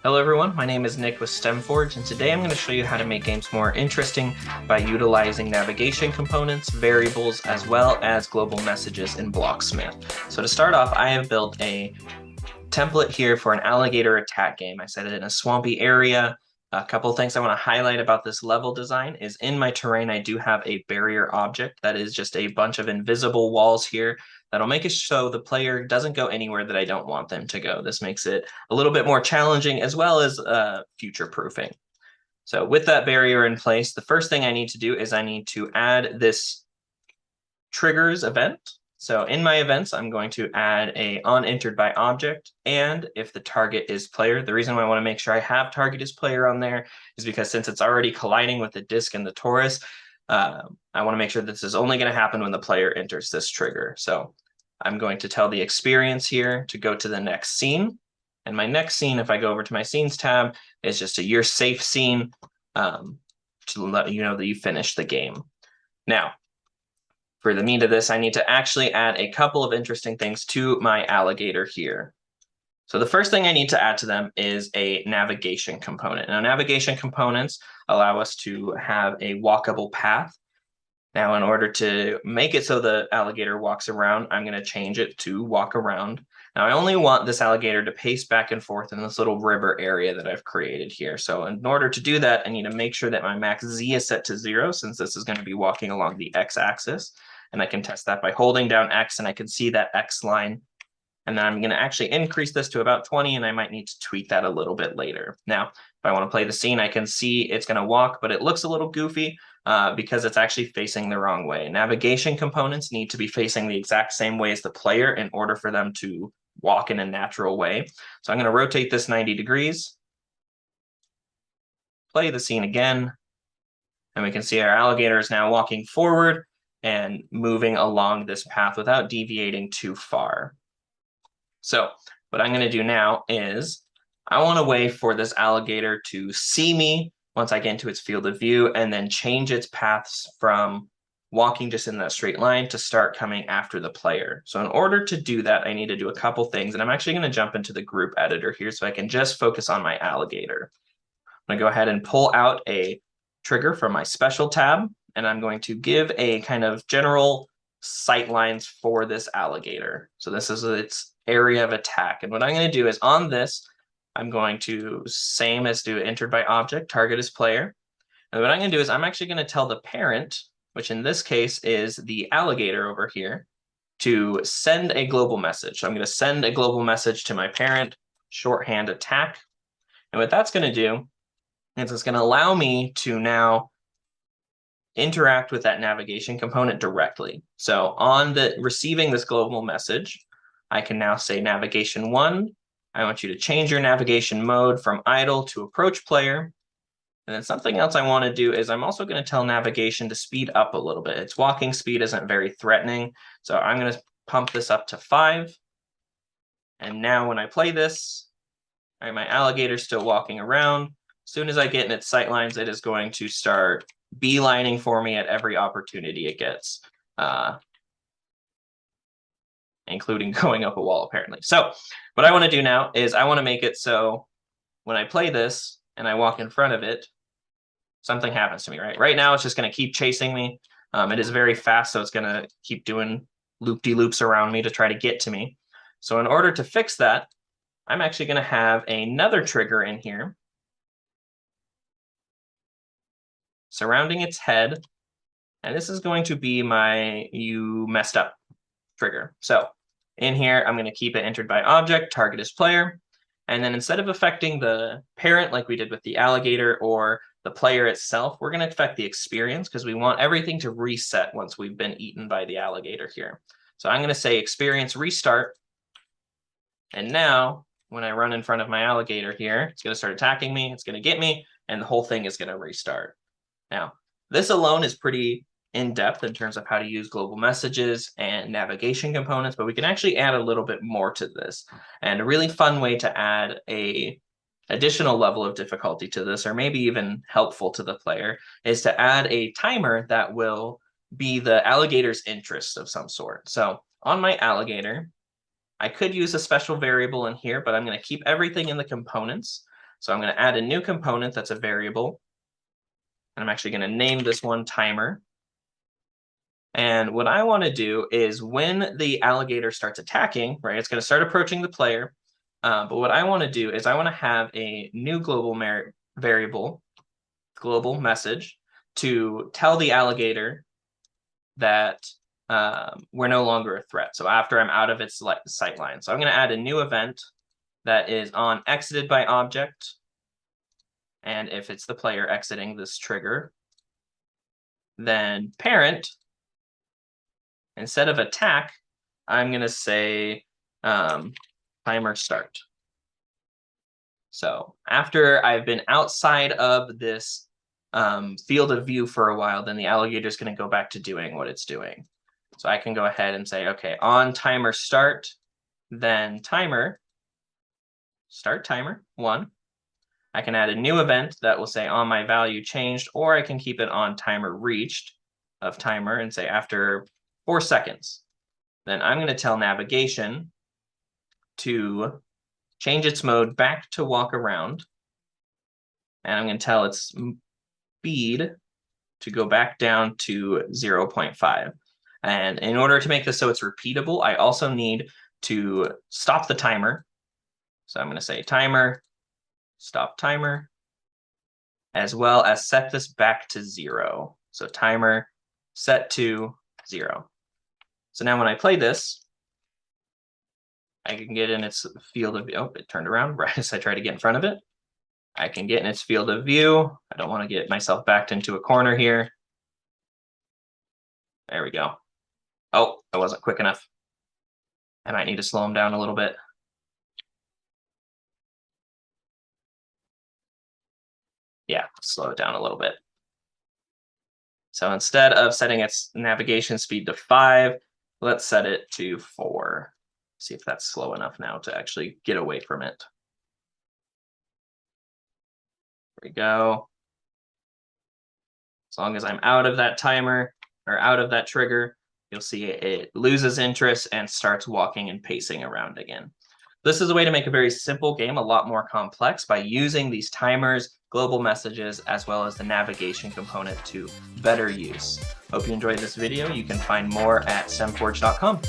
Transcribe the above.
Hello everyone, my name is Nick with STEM Forged, and today I'm going to show you how to make games more interesting by utilizing navigation components, variables, as well as global messages in Blocksmith. So to start off, I have built a template here for an alligator attack game. I set it in a swampy area. A couple of things I want to highlight about this level design is in my terrain, I do have a barrier object that is just a bunch of invisible walls here that'll make it so the player doesn't go anywhere that I don't want them to go. This makes it a little bit more challenging as well as future proofing. So with that barrier in place, the first thing I need to do is I need to add this triggers event. So in my events, I'm going to add a onEntered by object, and if the target is player. The reason why I want to make sure I have target is player on there is because since it's already colliding with the disc and the torus, I want to make sure this is only going to happen when the player enters this trigger. So I'm going to tell the experience here to go to the next scene. And my next scene, if I go over to my scenes tab, is just a you're safe scene to let you know that you finished the game. Now, for the meat of this, I need to actually add a couple of interesting things to my alligator here. So the first thing I need to add to them is a navigation component. Now, navigation components allow us to have a walkable path. Now, in order to make it so the alligator walks around, I'm going to change it to walk around. Now, I only want this alligator to pace back and forth in this little river area that I've created here. So in order to do that, I need to make sure that my max Z is set to 0, since this is going to be walking along the X-axis. And I can test that by holding down X, and I can see that X line. And then I'm going to actually increase this to about 20, and I might need to tweak that a little bit later. Now, if I want to play the scene, I can see it's going to walk, but it looks a little goofy because it's actually facing the wrong way. Navigation components need to be facing the exact same way as the player in order for them to walk in a natural way. So I'm going to rotate this 90 degrees, play the scene again, and we can see our alligator is now walking forward and moving along this path without deviating too far. So what I'm going to do now is I want a way for this alligator to see me once I get into its field of view, and then change its paths from walking just in that straight line to start coming after the player. So in order to do that, I need to do a couple things, and I'm actually going to jump into the group editor here so I can just focus on my alligator. I'm going to go ahead and pull out a trigger from my special tab, and I'm going to give a kind of general sight lines for this alligator. So this is its area of attack. And what I'm going to do is on this, I'm going to, same as do entered by object, target as player. And what I'm going to do is I'm actually going to tell the parent, which in this case is the alligator over here, to send a global message. So I'm going to send a global message to my parent, shorthand attack. And what that's going to do is it's going to allow me to now interact with that navigation component directly. So on the receiving this global message, I can now say navigation 1, I want you to change your navigation mode from idle to approach player. And then something else I want to do is I'm also going to tell navigation to speed up a little bit. Its walking speed isn't very threatening. So I'm going to pump this up to 5. And now when I play this, my alligator's still walking around. As soon as I get in its sight lines, it is going to start beelining for me at every opportunity it gets, including going up a wall, apparently. So what I want to do now is I want to make it so when I play this and I walk in front of it, something happens to me, right? Right now, it's just going to keep chasing me. It is very fast, so it's going to keep doing loop-de-loops around me to try to get to me. So in order to fix that, I'm actually going to have another trigger in here surrounding its head. And this is going to be my you messed up trigger. So in here, I'm going to keep it entered by object, target as player. And then instead of affecting the parent like we did with the alligator or the player itself, we're going to affect the experience because we want everything to reset once we've been eaten by the alligator here. So I'm going to say experience restart. And now when I run in front of my alligator here, it's going to start attacking me. It's going to get me, and the whole thing is going to restart. Now, this alone is pretty in-depth in terms of how to use global messages and navigation components, but we can actually add a little bit more to this. And a really fun way to add a additional level of difficulty to this, or maybe even helpful to the player, is to add a timer that will be the alligator's interest of some sort. So on my alligator, I could use a special variable in here, but I'm going to keep everything in the components. So I'm going to add a new component that's a variable. And I'm actually going to name this one timer. And what I want to do is when the alligator starts attacking, right, it's going to start approaching the player. But what I want to do is I want to have a new global variable, global message, to tell the alligator that we're no longer a threat. So after I'm out of its sight line. So I'm going to add a new event that is on exited by object. And if it's the player exiting this trigger, then parent, instead of attack, I'm going to say timer start. So after I've been outside of this field of view for a while, then the alligator is going to go back to doing what it's doing. So I can go ahead and say, okay, on timer start, then timer, start timer 1. I can add a new event that will say on my value changed, or I can keep it on timer reached of timer and say after 4 seconds. Then I'm going to tell navigation to change its mode back to walk around. And I'm going to tell its speed to go back down to 0.5. And in order to make this so it's repeatable, I also need to stop the timer. So I'm going to say timer, stop timer, as well as set this back to 0. So timer set to 0. So now when I play this, I can get in its field of view. Oh, it turned around right as I try to get in front of it. I can get in its field of view. I don't want to get myself backed into a corner here. There we go. Oh, I wasn't quick enough. I might need to slow him down a little bit. Yeah, slow it down a little bit. So instead of setting its navigation speed to 5, let's set it to 4. See if that's slow enough now to actually get away from it. There we go. As long as I'm out of that timer or out of that trigger, you'll see it loses interest and starts walking and pacing around again. This is a way to make a very simple game a lot more complex by using these timers, global messages, as well as the navigation component to better use. Hope you enjoyed this video. You can find more at stemforged.com.